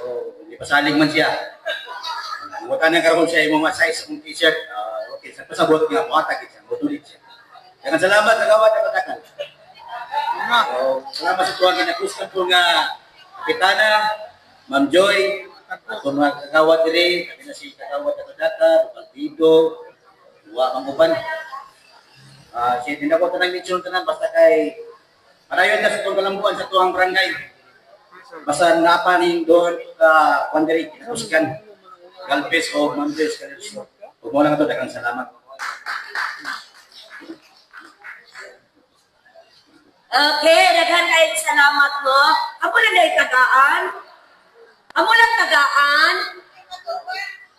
So, hindi pasalig man siya. Bukan na karon siya yung mga size ng t-shirt. Okay, sa pasabot nga, buhatag siya, butulit siya. Kaya salamat sa gawad na katakan. So, salamat sa tuwang kinakuskan po nga Kapitana, Ma'am Joy, kung mga kagawad rin, kami na si kagawad na kadata, Balbido, Uwa Manguban. Siya din ako tanang mention tanan basta kay parayon na sa itong kalambuan sa tuwang barangay. Basta napanin doon Panderi, kinakuskan. Galvez o Mandes, Calipso. Huwag mo lang ito, dagang salamat. Okay, daghan kayo salamat mo. Amo lang dahil tagaan. Amo lang tagaan.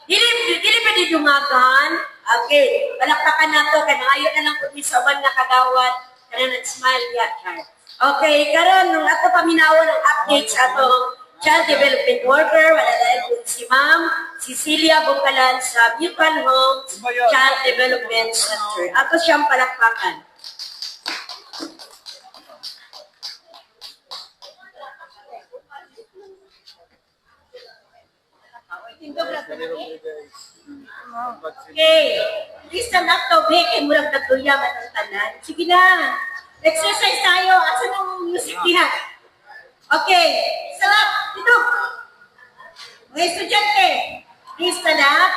Dili pa di dumagan. Okay, balaktakan na to. Kanangayon na lang kung misaban na kagawad. Kana nag-smile yata. Okay, karon nung ato paminawan ang update sa atong Child Development Worker, wala dahil po si Ma'am Cecilia Bukalan sa Bucal Homes Child Development Center. Ato siyang palakpakan. Okay. Please stand up to big and murag nagduyaman ang tanan. Sige na. Exercise tayo. Asa ng music diha? Okay. Sarap. Dito. Mga estudyante. Please stand up.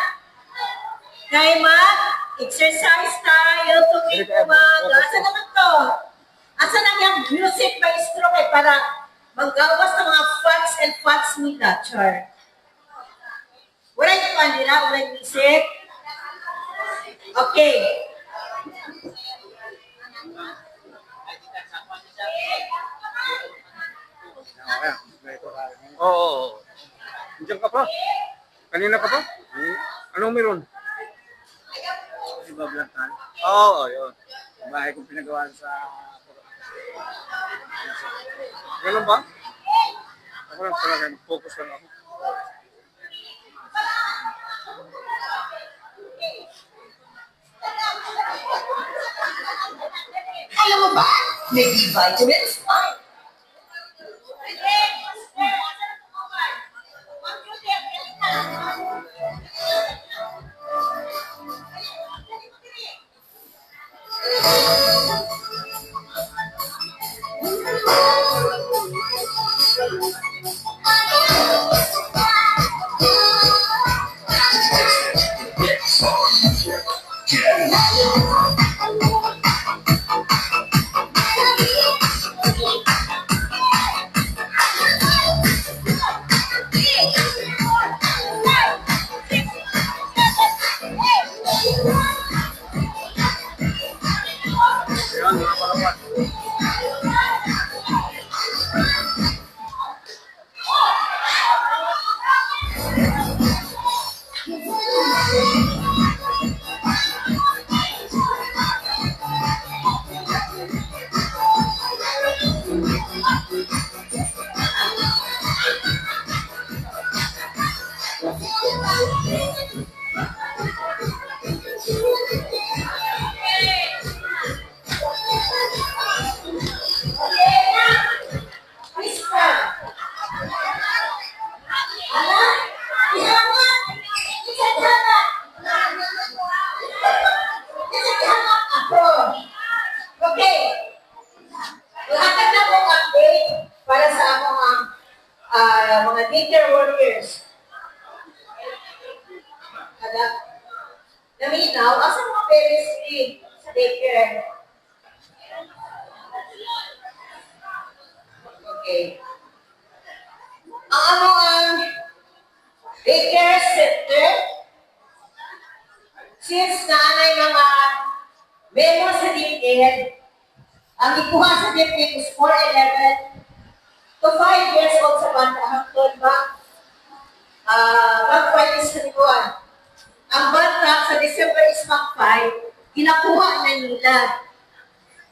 Kaya mag-exercise tayo. Tubig mag. Asa naman to? Asa na yung music maestro kay para maggawas ng mga facts and facts nila, Char. Wala yung kanila, wala yung music. Okay. Oo. Diyan ka pa? Kanina ka pa? Anong meron? Ibablantan. Oo, yun. Bahay kong pinagawa sa... Ganun ba? Ako lang talaga, focus lang ako. Alam mo ba? May B-vitamins. Ay. Ayan, mga palapat. Okay. Lahat na pong update para sa mga daycare workers. Naminaw, asa mga parents leave sa daycare? Okay. Ang daycare center, since naanay mga memo sa DepEd, ang ikuha sa DepEd is 411 to 5 years old sa banda hangtod ba? Mag-5 is kanikuan. Ang bata sa December is mag-5, ginakuha na nila.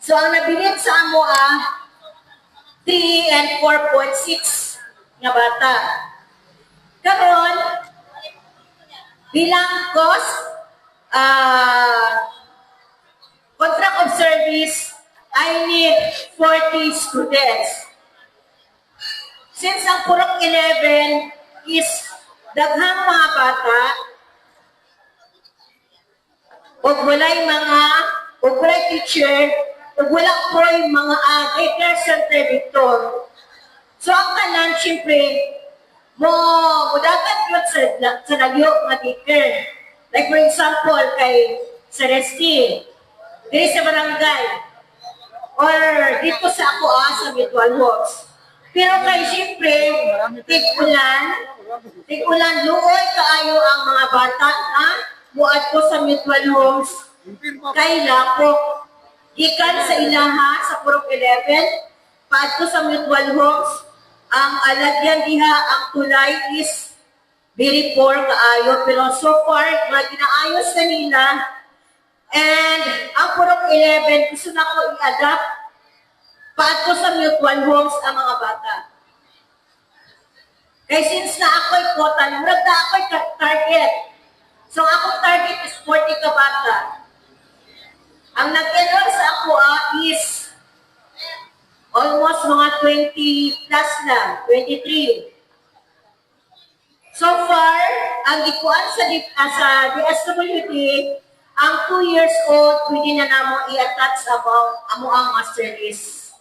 So ang nabilit sa amo 3 and 4.6 nga bata. Karon, bilang cost, contract of service, I need 40 students. Since ang purok 11 is daghang mga bata ug walay teacher ug wala po'y mga daycare center dito. So ang tanan, syempre, mudagan yun sa nagyo nga daycare. Like for example, kay sa Resti, dito sa barangay, or dito sa ako sa Mutual Homes. Pero kay syempre, tig-ulan, luoy kaayo ang mga bata na muad ko sa Mutual Homes kay Lapok. Gikan sa ilaha sa Purok 11, paad ko sa Mutual Homes, ang alagyan diha, ang tulay is very poor kaayo, pero so far, mga ginaayos na nila, and ang Purok 11, gusto na ko i-adapt, paad ko sa Mutual Homes ang mga bata. Kaya since na ako'y quota, murag na ako'y target. So akong target is 40 ka bata. Ang nag-enroll sa ako is almost mga 20 plus na, 23. So far, ang ikuan sa DSWD, ang 2 years old, pwede na namo i-attach amo ang master list.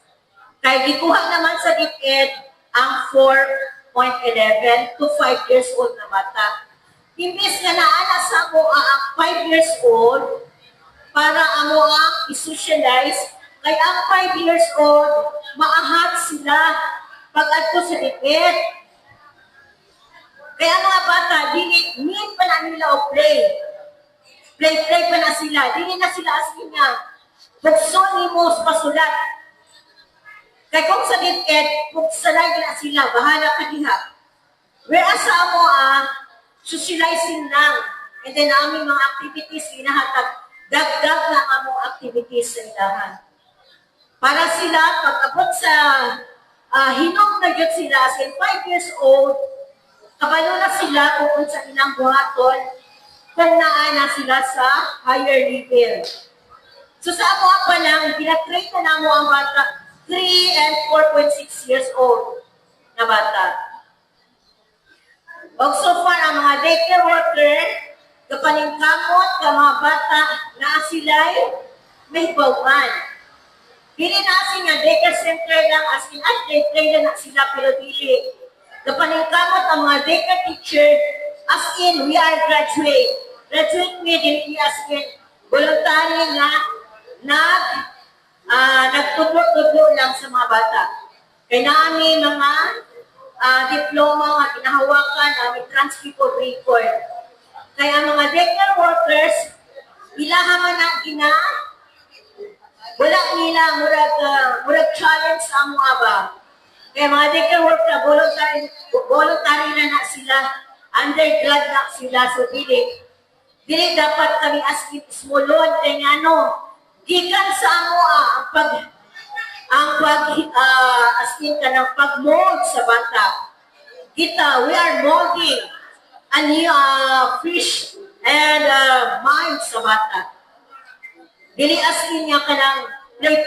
Kaya gikuha naman sa DepEd ang 4.11 to 5 years old na bata. Imbis na naana sa amo ang 5 years old, para amo ang i-socialize, kaya ang 5 years old, maahat sila pag-adto sa DepEd. Kaya mga bata, need pa na nila o play. Play pa na sila. Dili na sila as niya. Bukson ni mo pasulat. Kaya kung sa DepEd, buksanay na sila, bahala ka diha. Whereas sa amo socializing lang. And then aming mga activities, inahatag, dagdag na among activities sa ilahan. Para sila, pag-abot sa hinog na yun sila, as in 5 years old, kabalo na sila kung sa ilang buhaton, kung naana sila sa higher level. So sa ako pa lang, pinatrain na namo ang bata, 3 and 4.6 years old na bata. O so far, ang mga daycare worker, kapaningkamot ka mga bata na sila'y may bawaan. Dili na nga daycare center lang, as in at daycare na sila, pero dili. Kapaningkamot ang mga daycare teacher, as in we are graduate. Graduate me, dili as in voluntary na nagtubot-tubot lang sa mga bata. Kaya namin mga diploma nga ginahawakan, may transcript of record. Kaya mga daycare workers, ilahaman ang wala nila murag challenge sa mga ba. Kaya mga daycare workers, voluntary na sila, undergrad na sila, so dili dapat kami as smulon, kaya nga gikan sa amo ang pag-mold sa bata. Kita, we are molding a new fish and mind sa bata. Dili askin niya ka ng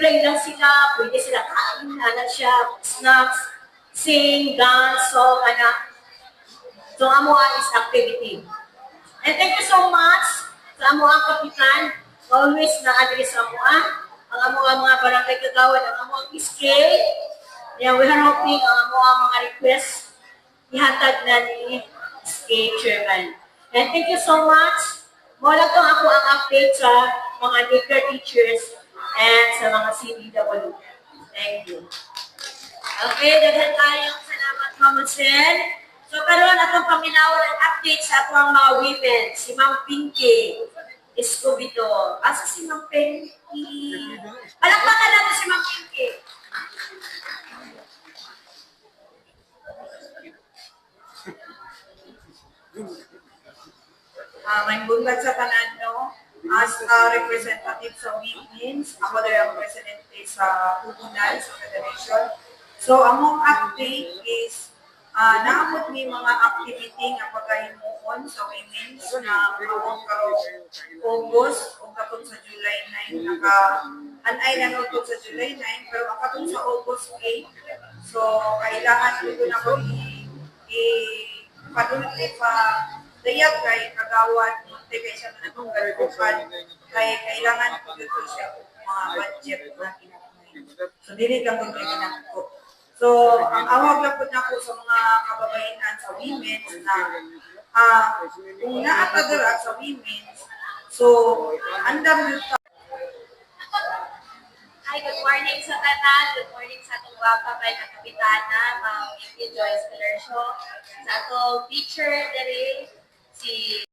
play lang sila, pwede sila kain, siya, snacks, sing, dance, so, So, amo is activity. And thank you so much sa amo ang kapitan, always na-address amo ang amo ang mga barangay kagawad, ang amo ang scale. Yeah, we are hoping ang amo ang mga request ihatag na ni SK Chairman. And thank you so much. Mula to ako ang update sa mga daycare teachers and sa mga CDW. Thank you. Okay, daghan tayong salamat, Ma'am Sen. So, karoon atong paminawan ang update sa atong mga women. Si Ma'am Pinky Escobedo. Asa si Ma'am Pinky? Palakpakan natin si Ma'am Pinky. May buntag sa tanan, no? As a representative sa women's, ako din ang presidente sa Pupunan, sa Federation. So, among update is, naamot may mga activity nga pagkahimuon sa women's na among August o katong sa July 9. Anay na notong sa July 9, pero ang katong sa August 8. So, kailangan ko na ko padulti pa dayag kay kagawad munti kay siya na natunggal kay kailangan ko dito siya mga budget na kinakailangan. So dili kang kung kinakailangan. So ang awag lang po na po sa mga kababaihan sa women na kung naatadara sa women, so andam dito. Hi, good morning sa tanan. Good morning sa atong wapa kay na kapitana, Ma'am Vicky Joyce Galercio. Sa atong teacher diri si